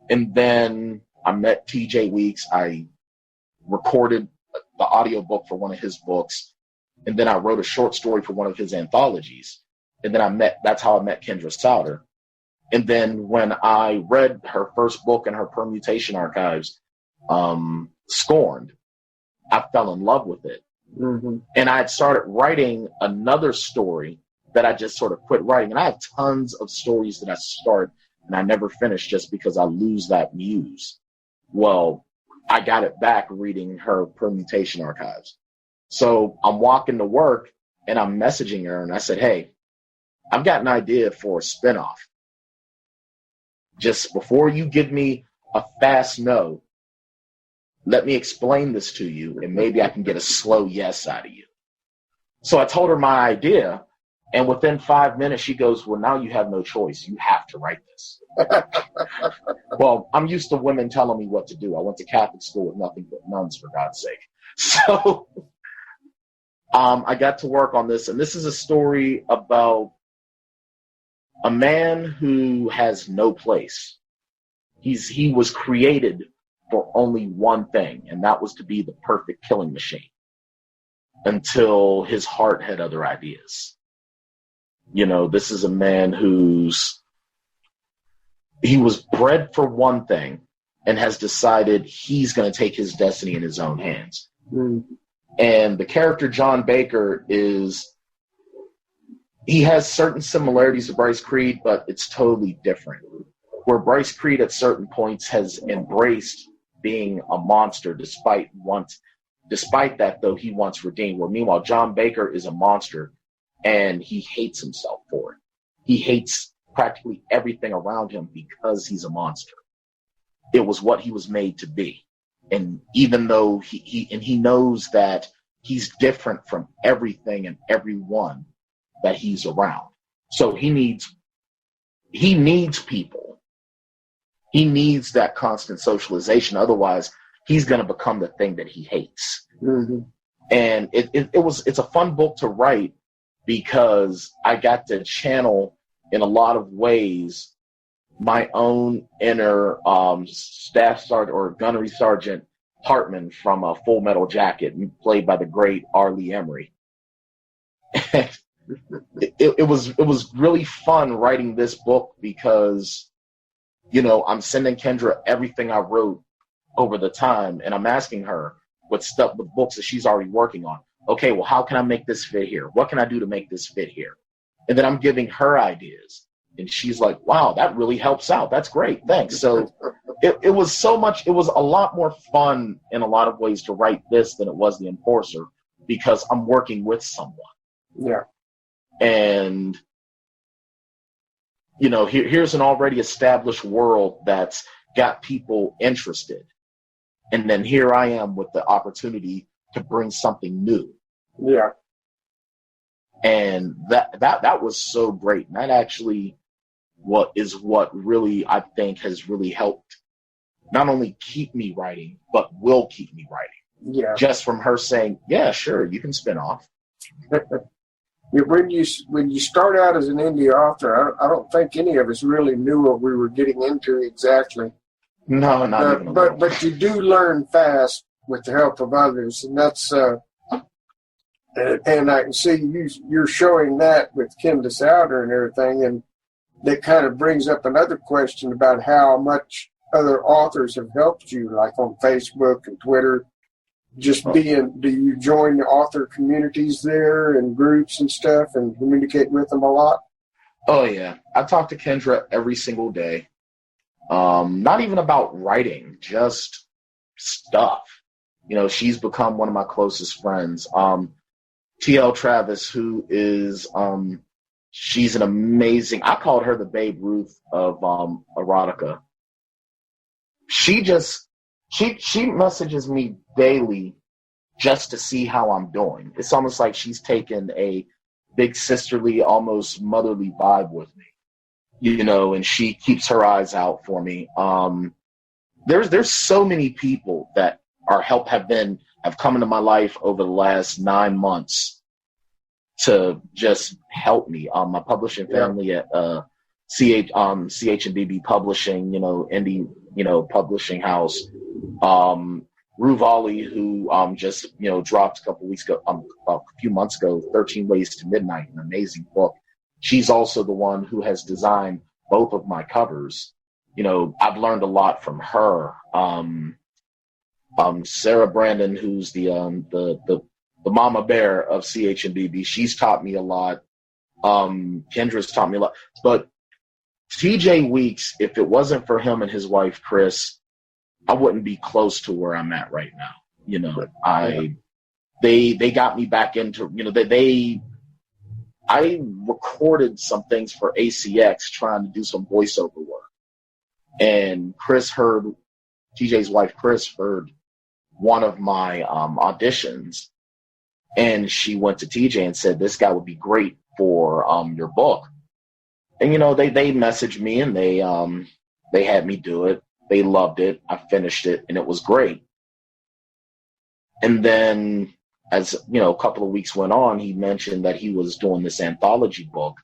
And then I met TJ Weeks. I recorded the audiobook for one of his books. And then I wrote a short story for one of his anthologies. And then that's how I met Kendra Souter. And then when I read her first book in her Permutation archives, Scorned, I fell in love with it. Mm-hmm. And I had started writing another story that I just sort of quit writing. And I have tons of stories that I start and I never finish just because I lose that muse. Well, I got it back reading her permutation archives. So I'm walking to work and I'm messaging her and I said, hey, I've got an idea for a spinoff. Just before you give me a fast no, let me explain this to you and maybe I can get a slow yes out of you. So I told her my idea, and within 5 minutes she goes, well, now you have no choice. You have to write this. Well, I'm used to women telling me what to do. I went to Catholic school with nothing but nuns, for God's sake. So I got to work on this, and this is a story about a man who has no place. He was created for only one thing, and that was to be the perfect killing machine until his heart had other ideas. You know, this is a man he was bred for one thing and has decided he's going to take his destiny in his own hands. Mm. And the character John Baker he has certain similarities to Bryce Creed, but it's totally different. Where Bryce Creed at certain points has embraced being a monster despite that, though, he wants redeemed. Where meanwhile, John Baker is a monster and he hates himself for it. He hates practically everything around him because he's a monster. It was what he was made to be. And even though he knows that he's different from everything and everyone that he's around. So he needs people. He needs that constant socialization. Otherwise, he's going to become the thing that he hates. Mm-hmm. And it's a fun book to write because I got to channel in a lot of ways my own inner staff sergeant or gunnery sergeant Hartman from Full Metal Jacket, played by the great R. Lee Emery. It was really fun writing this book because, you know, I'm sending Kendra everything I wrote over the time, and I'm asking her what books that she's already working on. Okay, well, how can I make this fit here? What can I do to make this fit here? And then I'm giving her ideas, and she's like, wow, that really helps out. That's great. Thanks. So it was a lot more fun in a lot of ways to write this than it was The Enforcer because I'm working with someone. Yeah. And, you know, here's an already established world that's got people interested. And then here I am with the opportunity to bring something new. Yeah. And that was so great. And that actually what really, I think, has really helped not only keep me writing, but will keep me writing. Yeah. Just from her saying, yeah, sure, you can spin off. When you start out as an indie author, I don't think any of us really knew what we were getting into exactly. No, not even a little. But you do learn fast with the help of others, and that's and I can see you're showing that with Candace Outer and everything, and that kind of brings up another question about how much other authors have helped you, like on Facebook and Twitter. Do you join the author communities there and groups and stuff and communicate with them a lot? Oh, yeah. I talk to Kendra every single day. Not even about writing, just stuff. You know, she's become one of my closest friends. T.L. Travis, who is, she's an amazing, I called her the Babe Ruth of erotica. She messages me daily just to see how I'm doing. It's almost like she's taken a big sisterly, almost motherly vibe with me, you know, and she keeps her eyes out for me. There's so many people that have come into my life over the last 9 months to just help me. My publishing family at CH&BB Publishing, you know, indie, you know, publishing house. Ruvali, who just, you know, dropped a few months ago, 13 Ways to Midnight, an amazing book. She's also the one who has designed both of my covers. You know, I've learned a lot from her. Sarah Brandon, who's the mama bear of CH&BB, she's taught me a lot. Kendra's taught me a lot. But TJ Weeks, if it wasn't for him and his wife, Chris, I wouldn't be close to where I'm at right now. You know, they got me back into, you know, I recorded some things for ACX trying to do some voiceover work. And TJ's wife, Chris, heard one of my auditions, and she went to TJ and said, this guy would be great for your book. And, you know, they messaged me and they had me do it. They loved it. I finished it, and it was great. And then, as you know, a couple of weeks went on, he mentioned that he was doing this anthology book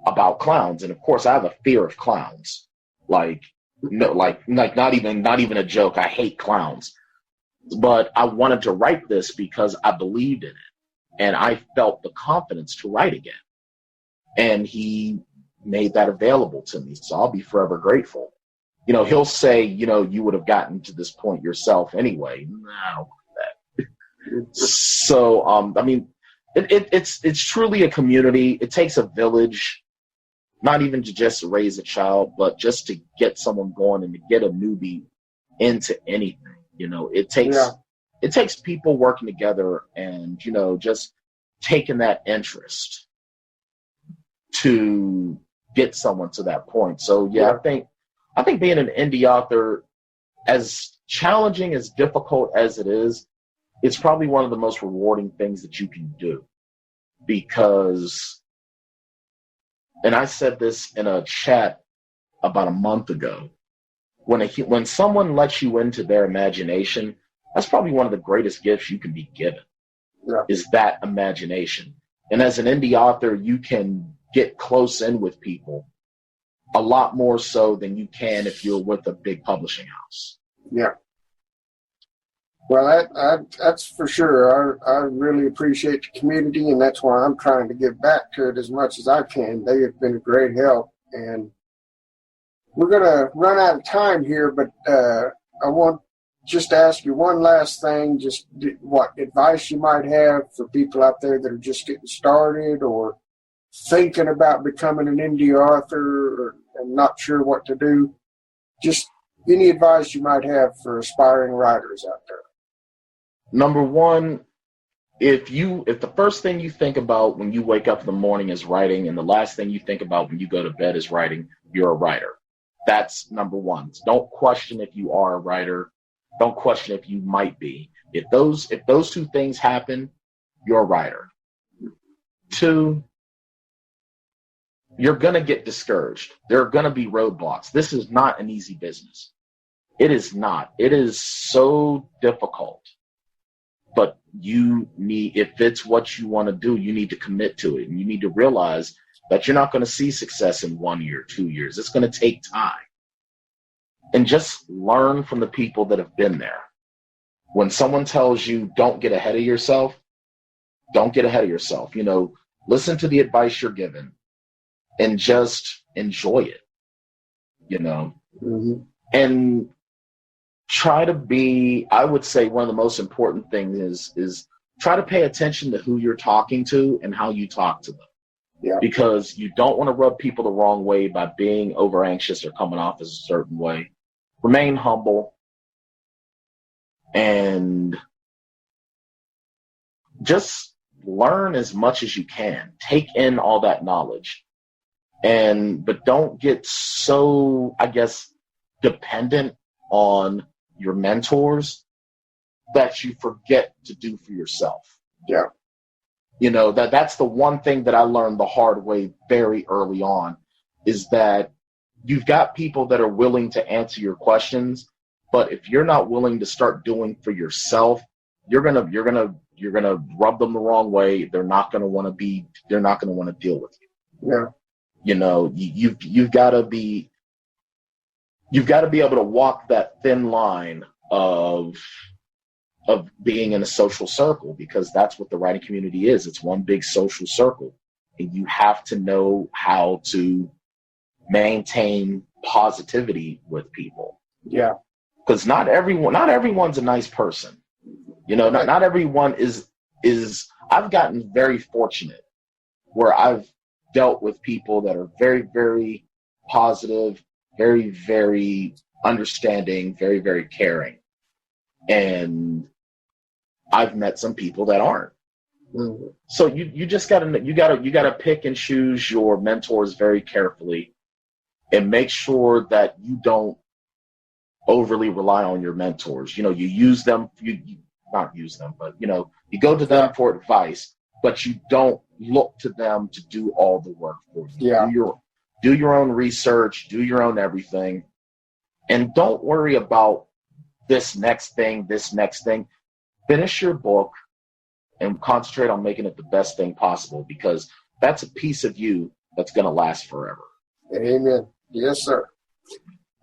about clowns. And of course, I have a fear of clowns. Like not even a joke. I hate clowns. But I wanted to write this because I believed in it, and I felt the confidence to write again. And he made that available to me, so I'll be forever grateful. You know, he'll say, you know, you would have gotten to this point yourself anyway. No, I don't believe that. So, I mean, it's truly a community. It takes a village, not even to just raise a child, but just to get someone going and to get a newbie into anything. You know, it takes people working together and, you know, just taking that interest to get someone to that point. So, I think being an indie author, as challenging, as difficult as it is, it's probably one of the most rewarding things that you can do. Because, and I said this in a chat about a month ago, when someone lets you into their imagination, that's probably one of the greatest gifts you can be given, is that imagination. And as an indie author, you can get close in with people a lot more so than you can if you're with a big publishing house. Yeah. Well, that's for sure. I really appreciate the community, and that's why I'm trying to give back to it as much as I can. They have been a great help, and we're going to run out of time here, but I want just to ask you one last thing, just what advice you might have for people out there that are just getting started or thinking about becoming an indie author and not sure what to do. Just any advice you might have for aspiring writers out there. Number one, if the first thing you think about when you wake up in the morning is writing, and the last thing you think about when you go to bed is writing, you're a writer. That's number one. Don't question if you are a writer. Don't question if you might be. If those two things happen, you're a writer. Two, you're going to get discouraged. There are going to be roadblocks. This is not an easy business. It is not. It is so difficult. But if it's what you want to do, you need to commit to it. And you need to realize that you're not going to see success in 1 year, 2 years. It's going to take time. And just learn from the people that have been there. When someone tells you don't get ahead of yourself, don't get ahead of yourself. You know, listen to the advice you're given and just enjoy it, you know. Mm-hmm. And try to be, I would say one of the most important things is try to pay attention to who you're talking to and how you talk to them. Yeah. Because you don't want to rub people the wrong way by being over anxious or coming off as a certain way. Remain humble and just learn as much as you can. Take in all that knowledge. But don't get so, I guess, dependent on your mentors that you forget to do for yourself. Yeah. You know, that's the one thing that I learned the hard way very early on, is that you've got people that are willing to answer your questions, but if you're not willing to start doing for yourself, you're gonna rub them the wrong way. They're not gonna want to deal with you. Yeah. You know, you've got to be able to walk that thin line of being in a social circle, because that's what the writing community is. It's one big social circle, and you have to know how to maintain positivity with people. Yeah. Because not everyone's a nice person. You know, not everyone is. I've gotten very fortunate where I've dealt with people that are very, very positive, very, very understanding, very, very caring. And I've met some people that aren't. Mm-hmm. So you just gotta pick and choose your mentors very carefully, and make sure that you don't overly rely on your mentors. You use them, you not use them, but you go to them for advice, but you don't look to them to do all the work for you. Yeah. Do your own research, do your own everything, and don't worry about this next thing. Finish your book and concentrate on making it the best thing possible, because that's a piece of you that's going to last forever. Amen. Yes, sir.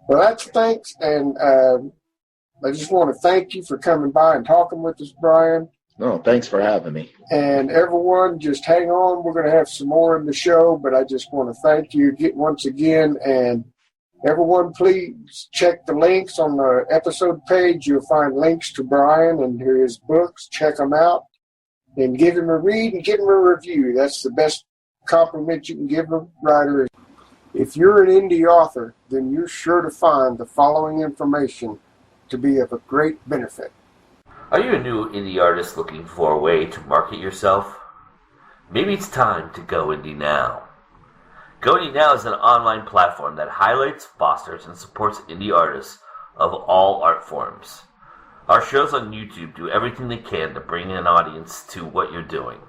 Well, that's thanks. And I just want to thank you for coming by and talking with us, Brian. No, thanks for having me. And everyone, just hang on. We're going to have some more in the show, but I just want to thank you once again. And everyone, please check the links on the episode page. You'll find links to Brian and to his books. Check them out and give him a read and give him a review. That's the best compliment you can give a writer. If you're an indie author, then you're sure to find the following information to be of a great benefit. Are you a new indie artist looking for a way to market yourself? Maybe it's time to go indie now. Go Indie Now is an online platform that highlights, fosters, and supports indie artists of all art forms. Our shows on YouTube do everything they can to bring an audience to what you're doing.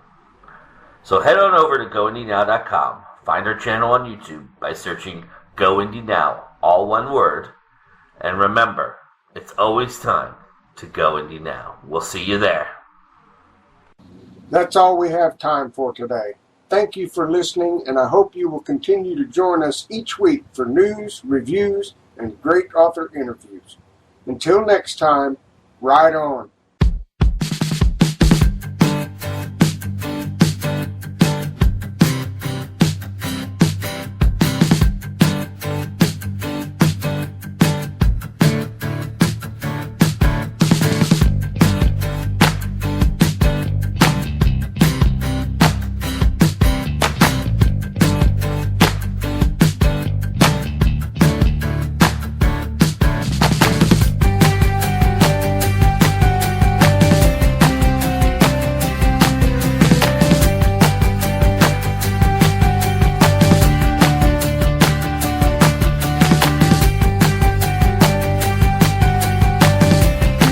So head on over to goindienow.com. Find our channel on YouTube by searching Go Indie Now, all one word. And remember, it's always time to go indie now. We'll see you there. That's all we have time for today. Thank you for listening, and I hope you will continue to join us each week for news, reviews, and great author interviews. Until next time, ride on.